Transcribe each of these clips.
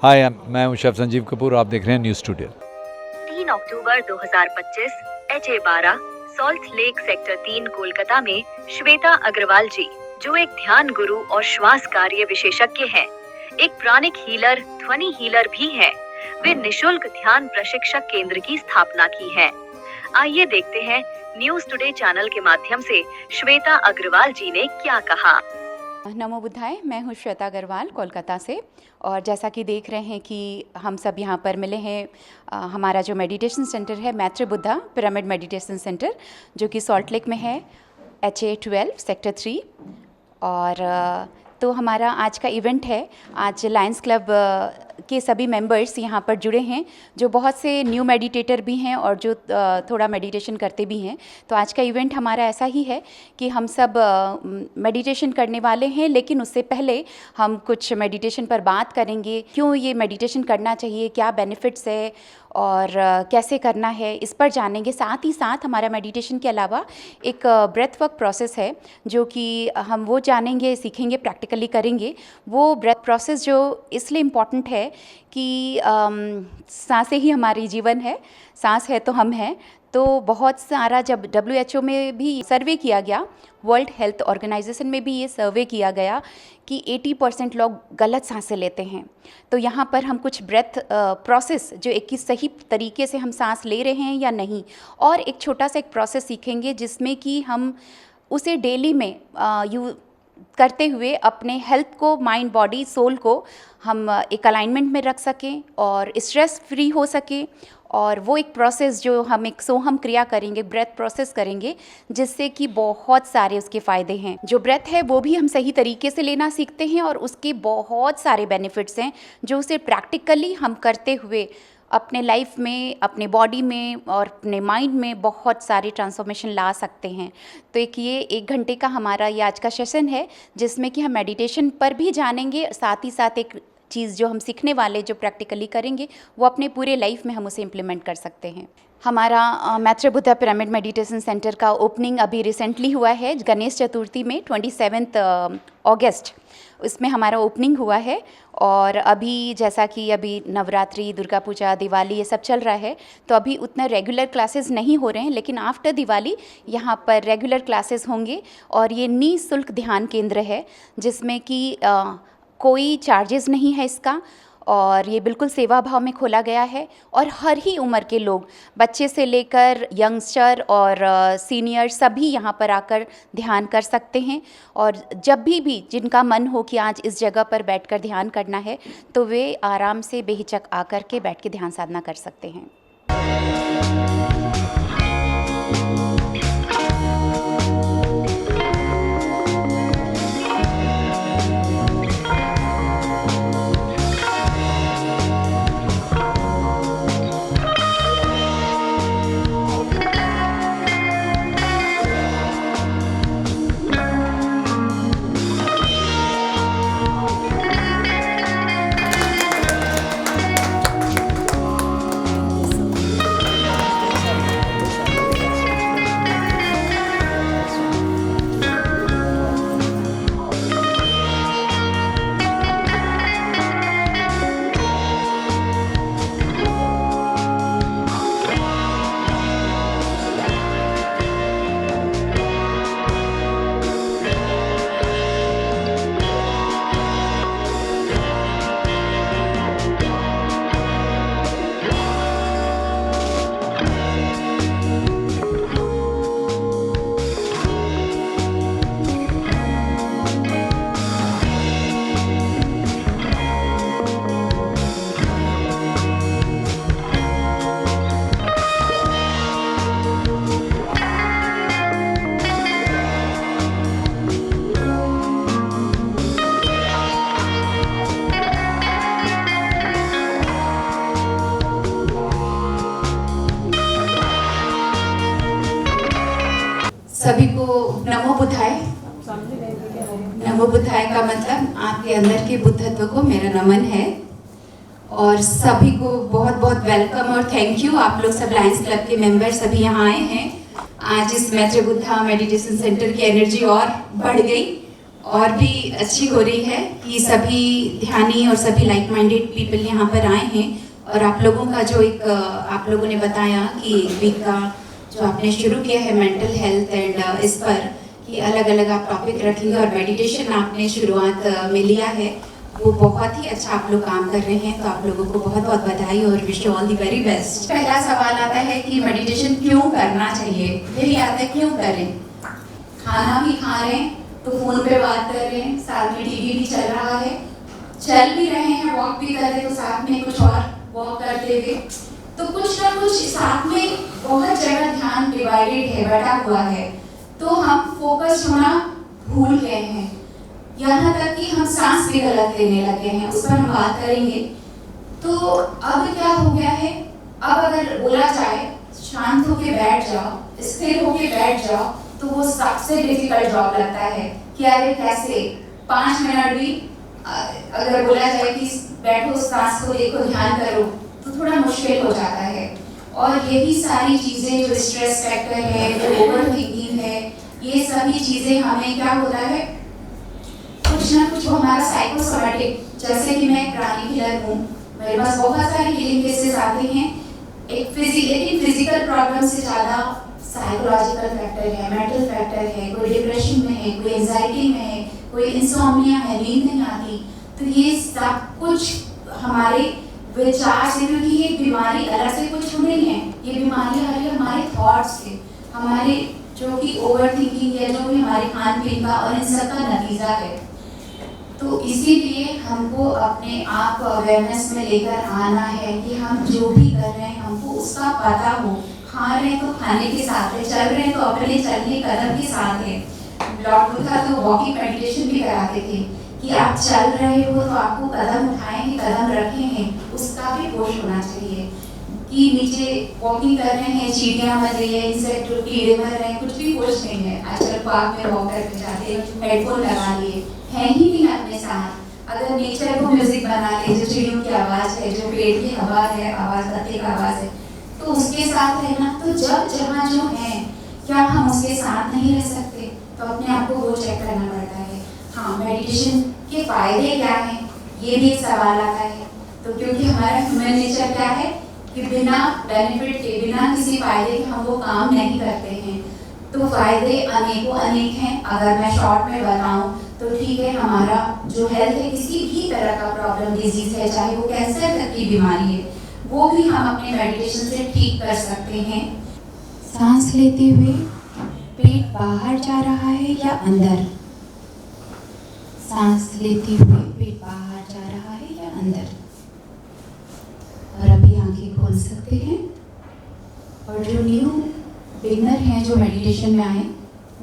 हाय, मैं हूं शेफ संजीव कपूर। आप देख रहे हैं न्यूज़ स्टूडियो। 3 अक्टूबर 2025 HA12 salt lake sector 3 Kolkata में श्वेता अग्रवाल जी, जो एक ध्यान गुरु और श्वास कार्य विशेषज्ञ हैं, एक प्राणिक हीलर, ध्वनि हीलर भी हैं। वे निशुल्क ध्यान प्रशिक्षक केंद्र की स्थापना की है। आइए देखते हैं न्यूज़ टुडे चैनल के माध्यम से श्वेता अग्रवाल जी ने क्या कहा। नमो बुद्धाय। मैं हूँ श्वेता अग्रवाल कोलकाता से, और जैसा कि देख रहे हैं कि हम सब यहाँ पर मिले हैं। हमारा जो मेडिटेशन सेंटर है मैत्री बुद्धा पिरामिड मेडिटेशन सेंटर, जो कि सॉल्ट लेक में है, HA12 सेक्टर 3। और तो हमारा आज का इवेंट है। आज लायंस क्लब के सभी मेंबर्स यहाँ पर जुड़े हैं, जो बहुत से न्यू मेडिटेटर भी हैं और जो थोड़ा मेडिटेशन करते भी हैं। तो आज का इवेंट हमारा ऐसा ही है कि हम सब मेडिटेशन करने वाले हैं, लेकिन उससे पहले हम कुछ मेडिटेशन पर बात करेंगे। क्यों ये मेडिटेशन करना चाहिए, क्या बेनिफिट्स है और कैसे करना है, इस पर जानेंगे। साथ ही साथ हमारा मेडिटेशन के अलावा एक ब्रेथ वर्क प्रोसेस है, जो कि हम वो जानेंगे, सीखेंगे, प्रैक्टिकली करेंगे। वो ब्रेथ प्रोसेस जो इसलिए इम्पॉर्टेंट है कि सांसें ही हमारी जीवन है, सांस है तो हम हैं। तो बहुत सारा, जब WHO में भी सर्वे किया गया, वर्ल्ड हेल्थ ऑर्गेनाइजेशन में भी ये सर्वे किया गया कि 80% लोग गलत सांसें लेते हैं। तो यहाँ पर हम कुछ ब्रेथ प्रोसेस, जो एक सही तरीके से हम सांस ले रहे हैं या नहीं, और एक छोटा सा एक प्रोसेस सीखेंगे जिसमें कि हम उसे डेली में करते हुए अपने हेल्थ को, माइंड, बॉडी, सोल को हम एक अलाइनमेंट में रख सकें और स्ट्रेस फ्री हो सके। और वो एक प्रोसेस जो हम एक सोहम क्रिया करेंगे, ब्रेथ प्रोसेस करेंगे, जिससे कि बहुत सारे उसके फ़ायदे हैं। जो ब्रेथ है वो भी हम सही तरीके से लेना सीखते हैं, और उसके बहुत सारे बेनिफिट्स हैं जो उसे प्रैक्टिकली हम करते हुए अपने लाइफ में, अपने बॉडी में और अपने माइंड में बहुत सारे ट्रांसफॉर्मेशन ला सकते हैं। तो ये 1 घंटे का हमारा ये आज का सेशन है, जिसमें कि हम मेडिटेशन पर भी जानेंगे। साथ ही साथ एक चीज़ जो हम सीखने वाले, जो प्रैक्टिकली करेंगे, वो अपने पूरे लाइफ में हम उसे इम्प्लीमेंट कर सकते हैं। हमारा मैत्री बुद्धा पिरामिड मेडिटेशन सेंटर का ओपनिंग अभी रिसेंटली हुआ है, गणेश चतुर्थी में 27 अगस्त, इसमें हमारा ओपनिंग हुआ है। और अभी जैसा कि अभी नवरात्रि, दुर्गा पूजा, दिवाली ये सब चल रहा है, तो अभी उतना रेगुलर क्लासेस नहीं हो रहे हैं, लेकिन आफ्टर दिवाली यहाँ पर रेगुलर क्लासेस होंगे। और ये निःशुल्क ध्यान केंद्र है, जिसमें कि कोई चार्जेस नहीं है इसका, और ये बिल्कुल सेवा भाव में खोला गया है। और हर ही उम्र के लोग, बच्चे से लेकर यंगस्टर और सीनियर, सभी यहाँ पर आकर ध्यान कर सकते हैं। और जब भी जिनका मन हो कि आज इस जगह पर बैठकर ध्यान करना है, तो वे आराम से बेहिचक आकर के बैठ के ध्यान साधना कर सकते हैं। सभी को नमो बुद्धाय। नमो बुद्धाय का मतलब आपके अंदर के बुद्धत्व को मेरा नमन है। और सभी को बहुत बहुत वेलकम और थैंक यू। आप लोग सब लायंस क्लब के मेंबर सभी यहाँ आए हैं। आज इस मैत्री बुद्धा मेडिटेशन सेंटर की एनर्जी और बढ़ गई, और भी अच्छी हो रही है कि सभी ध्यानी और सभी लाइक माइंडेड पीपल यहाँ पर आए हैं। और आप लोगों का जो एक आप लोगों ने बताया कि एक वीक का जो आपने शुरू किया है मेंटल हेल्थ एंड इस पर कि अलग अलग आप टॉपिक रखेंगे और मेडिटेशन आपने शुरुआत में लिया है, वो बहुत ही अच्छा आप लोग काम कर रहे हैं। तो आप लोगों को बहुत बहुत बधाई और wish you all the very best. पहला सवाल आता है कि मेडिटेशन क्यों करना चाहिए। यही आता है क्यों करें। खाना भी खा रहे हैं तो फोन पे बात कर रहे हैं, साथ में टीवी भी चल रहा है, चल भी रहे हैं, वॉक भी कर रहे हैं तो साथ में कुछ और वॉक करते हुए, तो कुछ ना कुछ साथ में बहुत जगह ध्यान डिवाइडेड है, बटा हुआ है, तो हम फोकस होना भूल गए हैं। यहाँ तक कि हम सांस भी गलत लेने लगे हैं, उस पर हम बात करेंगे। तो अब क्या हो गया है, अब अगर बोला जाए शांत होके बैठ जाओ, स्थिर होके बैठ जाओ, तो वो सबसे डिफिकल्ट जॉब लगता है कि अरे कैसे 5 मिनट भी अगर बोला जाए कि बैठो, सांस को देखो, ध्यान करो, तो थोड़ा मुश्किल हो जाता है। और यही सारी चीज़ें जो स्ट्रेस फैक्टर है, जो ओवर थिंकिंग है, ये सभी चीज़ें हमें क्या होता है, कुछ ना कुछ वो हमारा साइकोसोमैटिक, जैसे कि मैं एक प्राणी हीलर हूँ, मेरे पास बहुत सारे हीलिंग केसेस आते हैं। लेकिन फिजिकल प्रॉब्लम से ज़्यादा साइकोलॉजिकल फैक्टर है, मेंटल फैक्टर है, कोई डिप्रेशन में है, कोई एंजाइटी में है, कोई इंसोम्निया है, नींद नहीं आती। तो ये सब कुछ हमारे विचार से, क्योंकि ये बीमारी अलग से कुछ नहीं है, ये बीमारी आ रही है हमारे थॉट्स से, हमारे जो कि ओवर थिंकिंग है, जो भी हमारे खान पीन का और इन सब का नतीजा है। तो इसीलिए हमको अपने आप अवेयरनेस में लेकर आना है कि हम जो भी कर रहे हैं हमको उसका पता हो। खा रहे हैं तो खाने के साथ है, चल रहे हैं तो अपने चलने कदम के साथ है। लॉर्ड बुद्धा तो वॉकिंग मेडिटेशन भी कराते थे कि आप चल रहे हो तो आपको कदम उठाए हैं, कदम रखे हैं, उसका भी होश होना चाहिए। कि नीचे वॉकिंग कर रहे हैं, चींटियां मर रही है, इंसेक्ट कीड़े मर रहे हैं, कुछ भी होश नहीं है। आजकल पार्क में वॉक करके जाते हैं, हेडफोन लगा लिए, है ही नहीं अपने साथ। अगर नेचर को म्यूजिक बना ले, जो चिड़ियों की आवाज़ है, जो पेड़ की हवा है, आवाज़ पत्ते का आवाज़ है, तो उसके साथ रहना। तो जब जहाँ जो है, क्या हम उसके साथ नहीं रह सकते? तो अपने आप को वो चेक करना पड़ता है। हाँ, मेडिटेशन के फायदे क्या हैं, ये भी एक सवाल आता है। तो क्योंकि हमारा ह्यूमन नेचर क्या है कि बिना बेनिफिट के, बिना किसी फायदे के हम वो काम नहीं करते हैं। तो फायदे अनेकों अनेक हैं। अगर मैं शॉर्ट में बताऊं तो ठीक है, हमारा जो हेल्थ है, किसी भी तरह का प्रॉब्लम, डिजीज है, चाहे वो कैंसर तक की बीमारी है, वो भी हम अपने मेडिटेशन से ठीक कर सकते हैं। सांस लेते हुए पेट बाहर जा रहा है या अंदर? सांस लेते हुए पेट बाहर जा रहा है या अंदर? और अभी आंखें खोल सकते हैं। और जो न्यू बिगनर हैं, जो मेडिटेशन में आए,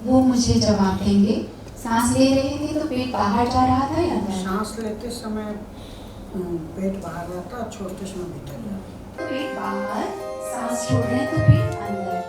वो मुझे जवाब देंगे। सांस ले रहे थे तो पेट बाहर जा रहा था या अंदर? सांस लेते समय पेट बाहर जाता, छोड़ते समय भीतर जाता। पेट बाहर, सांस छोड़ रहे हैं तो पेट अंदर।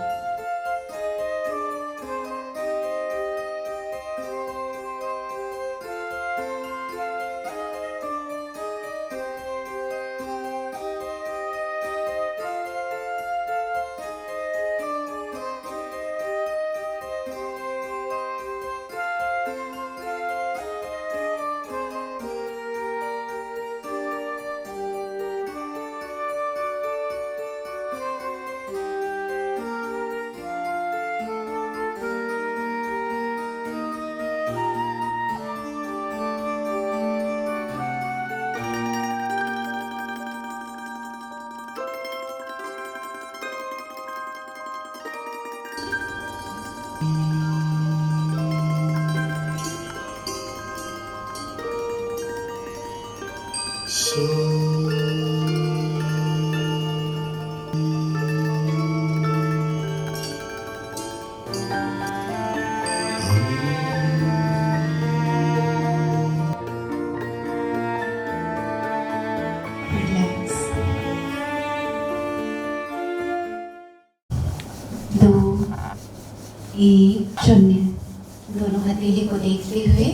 Relax. 2, 1, 0। दोनों हथेली को देखते हुए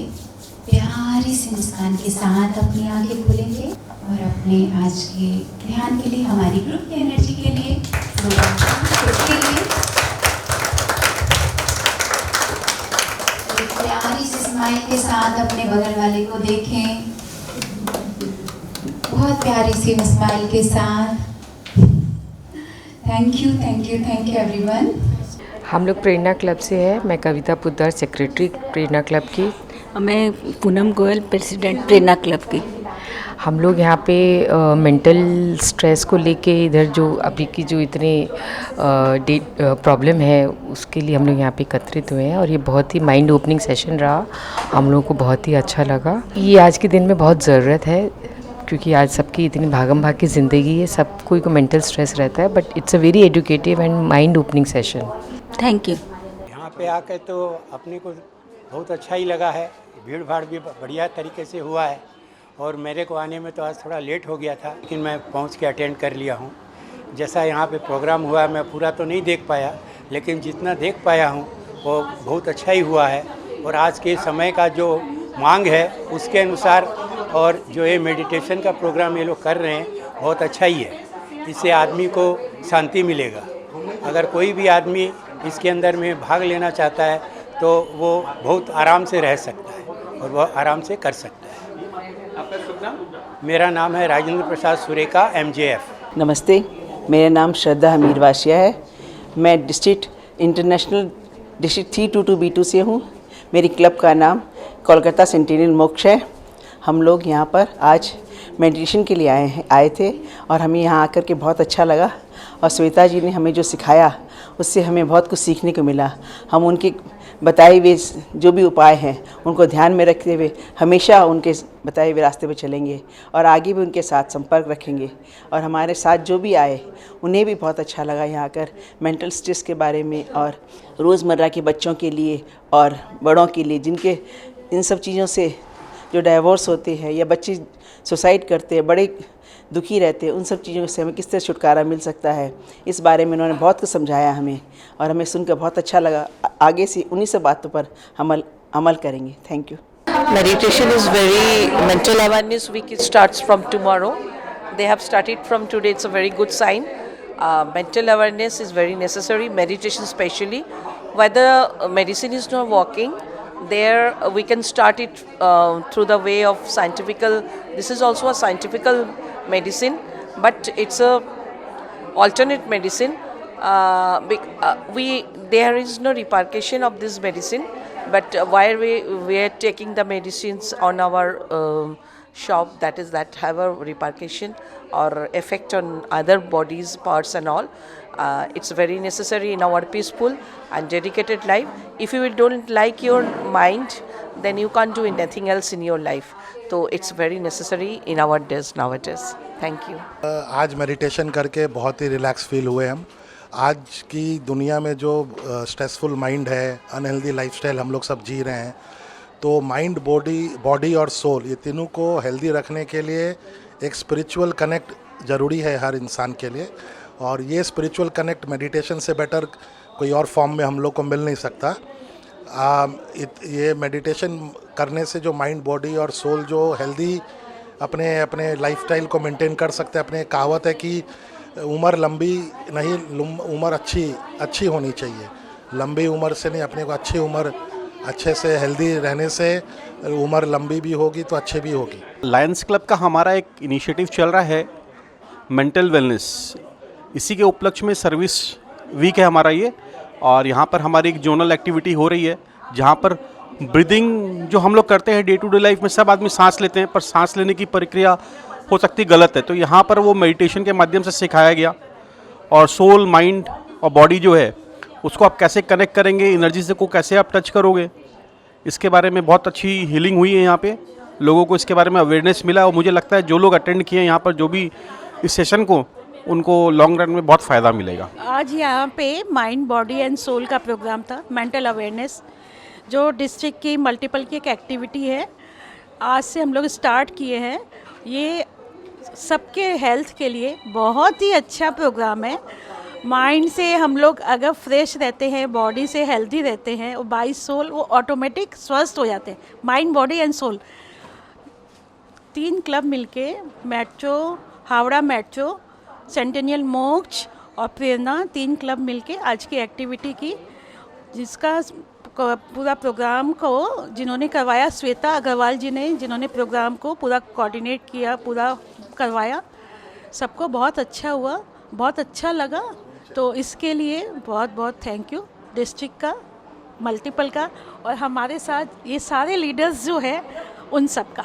प्यारी सी मुस्कान के साथ अपनी आंखें खोलेंगे और अपने आज के ध्यान के लिए, हमारी ग्रुप की एनर्जी के लिए, एक प्यारी सी स्माइल के साथ अपने बगल वाले को देखें, बहुत प्यारी सी स्माइल के साथ। Thank you everyone. हम लोग प्रेरणा क्लब से है। मैं कविता पुद्दार, सेक्रेटरी प्रेरणा क्लब की। मैं पूनम गोयल, प्रेसिडेंट प्रेरणा क्लब की। हम लोग यहाँ पे मेंटल स्ट्रेस को लेके इधर जो अभी की जो इतने प्रॉब्लम है उसके लिए हम लोग यहाँ पे एकत्रित हुए हैं और ये बहुत ही माइंड ओपनिंग सेशन रहा। हम लोगों को बहुत ही अच्छा लगा। ये आज के दिन में बहुत ज़रूरत है क्योंकि आज सबकी इतनी भागम भाग की ज़िंदगी है, सब कोई को मेंटल स्ट्रेस रहता है, but it's a very educative and mind opening session. Thank you. यहाँ पे आकर तो अपने को बहुत अच्छा ही लगा है। भीड़ भाड़ भी बढ़िया तरीके से हुआ है और मेरे को आने में तो आज थोड़ा लेट हो गया था, लेकिन मैं पहुँच के अटेंड कर लिया हूँ। जैसा यहाँ पे प्रोग्राम हुआ मैं पूरा तो नहीं देख पाया, लेकिन जितना देख पाया हूँ वो बहुत अच्छा ही हुआ है। और आज के समय का जो मांग है उसके अनुसार और जो ये मेडिटेशन का प्रोग्राम ये लोग कर रहे हैं बहुत अच्छा ही है। इससे आदमी को शांति मिलेगा। अगर कोई भी आदमी इसके अंदर में भाग लेना चाहता है तो वो बहुत आराम से रह सकता है और वह आराम से कर सकता है। आपका शुभ नाम? मेरा नाम है राजेंद्र प्रसाद सुरेखा, MJF। नमस्ते, मेरा नाम श्रद्धा हमीर वाशिया है। मैं इंटरनेशनल डिस्ट्रिक्ट 322B2 से हूँ। मेरी क्लब का नाम कोलकाता सेंटिनल मोक्ष है। हम लोग यहाँ पर आज मेडिटेशन के लिए आए थे और हमें यहाँ आकर के बहुत अच्छा लगा और श्वेता जी ने हमें जो सिखाया उससे हमें बहुत कुछ सीखने को मिला। हम उनके बताए हुए जो भी उपाय हैं उनको ध्यान में रखते हुए हमेशा उनके बताए हुए रास्ते पर चलेंगे और आगे भी उनके साथ संपर्क रखेंगे। और हमारे साथ जो भी आए उन्हें भी बहुत अच्छा लगा यहाँ आकर मेंटल स्ट्रेस के बारे में और रोज़मर्रा के बच्चों के लिए और बड़ों के लिए जिनके इन सब चीज़ों से जो डाइवोर्स होते हैं या बच्चे सुसाइड करते हैं, बड़े दुखी रहते हैं, उन सब चीज़ों से हमें किस तरह छुटकारा मिल सकता है, इस बारे में उन्होंने बहुत कुछ समझाया हमें और हमें सुनकर बहुत अच्छा लगा। आगे से उन्हीं सब बातों पर अमल करेंगे। Thank you. Meditation is mental awareness week. It starts from tomorrow. They have started from today. It's a very good sign. Mental awareness is very necessary. Meditation especially. Whether medicine is not working, there we can start it through the way of scientifical. This is also a scientifical medicine, but it's a alternate medicine. There is no repercussion of this medicine, but while we are taking the medicines on our shop, that have a repercussion or effect on other bodies parts and all. It's very necessary in our peaceful and dedicated life. If you don't like your mind, then you can't do anything else in your life. So it's very necessary in our days nowadays. Thank you. आज meditation करके बहुत ही relax feel हुए हम। आज की दुनिया में जो स्ट्रेसफुल माइंड है, अनहेल्दी लाइफस्टाइल हम लोग सब जी रहे हैं, तो माइंड, बॉडी और सोल, ये तीनों को हेल्दी रखने के लिए एक स्पिरिचुअल कनेक्ट ज़रूरी है हर इंसान के लिए। और ये स्पिरिचुअल कनेक्ट मेडिटेशन से बेटर कोई और फॉर्म में हम लोग को मिल नहीं सकता। ये मेडिटेशन करने से जो माइंड, बॉडी और सोल जो हेल्दी अपने लाइफस्टाइल को मेंटेन कर सकते हैं। अपने कहावत है कि उम्र लंबी नहीं, उम्र अच्छी होनी चाहिए। लंबी उम्र से नहीं, अपने को अच्छी उम्र, अच्छे से हेल्दी रहने से उम्र लंबी भी होगी तो अच्छी भी होगी। लायंस क्लब का हमारा एक इनिशिएटिव चल रहा है मेंटल वेलनेस। इसी के उपलक्ष्य में सर्विस वीक है हमारा ये, और यहाँ पर हमारी एक जोनल एक्टिविटी हो रही है जहाँ पर ब्रीदिंग जो हम लोग करते हैं डे टू डे लाइफ में, सब आदमी सांस लेते हैं पर सांस लेने की प्रक्रिया हो सकती गलत है, तो यहाँ पर वो मेडिटेशन के माध्यम से सिखाया गया। और सोल, माइंड और बॉडी जो है उसको आप कैसे कनेक्ट करेंगे, एनर्जी से को कैसे आप टच करोगे, इसके बारे में बहुत अच्छी हीलिंग हुई है। यहाँ पे लोगों को इसके बारे में अवेयरनेस मिला और मुझे लगता है जो लोग अटेंड किए यहाँ पर, जो भी इस सेशन को, उनको लॉन्ग रन में बहुत फ़ायदा मिलेगा। आज यहाँ पे माइंड, बॉडी एंड सोल का प्रोग्राम था, मेंटल अवेयरनेस, जो डिस्ट्रिक्ट की मल्टीपल की एक एक्टिविटी है। आज से हम लोग स्टार्ट किए हैं। ये सबके हेल्थ के लिए बहुत ही अच्छा प्रोग्राम है। माइंड से हम लोग अगर फ्रेश रहते हैं, बॉडी से हेल्दी रहते हैं, और बाई सोल वो ऑटोमेटिक स्वस्थ हो जाते हैं। Mind, body and soul 3 club मिलके, metro, Howrah metro, centennial Moksha और प्रेरणा, 3 क्लब मिलके आज की एक्टिविटी की, जिसका पूरा प्रोग्राम को जिन्होंने करवाया, श्वेता अग्रवाल जी ने, जिन्होंने प्रोग्राम को पूरा कोऑर्डिनेट किया, पूरा करवाया, सबको बहुत अच्छा हुआ, बहुत अच्छा लगा। तो इसके लिए बहुत बहुत थैंक यू डिस्ट्रिक्ट का, मल्टीपल का, और हमारे साथ ये सारे लीडर्स जो है उन सब का।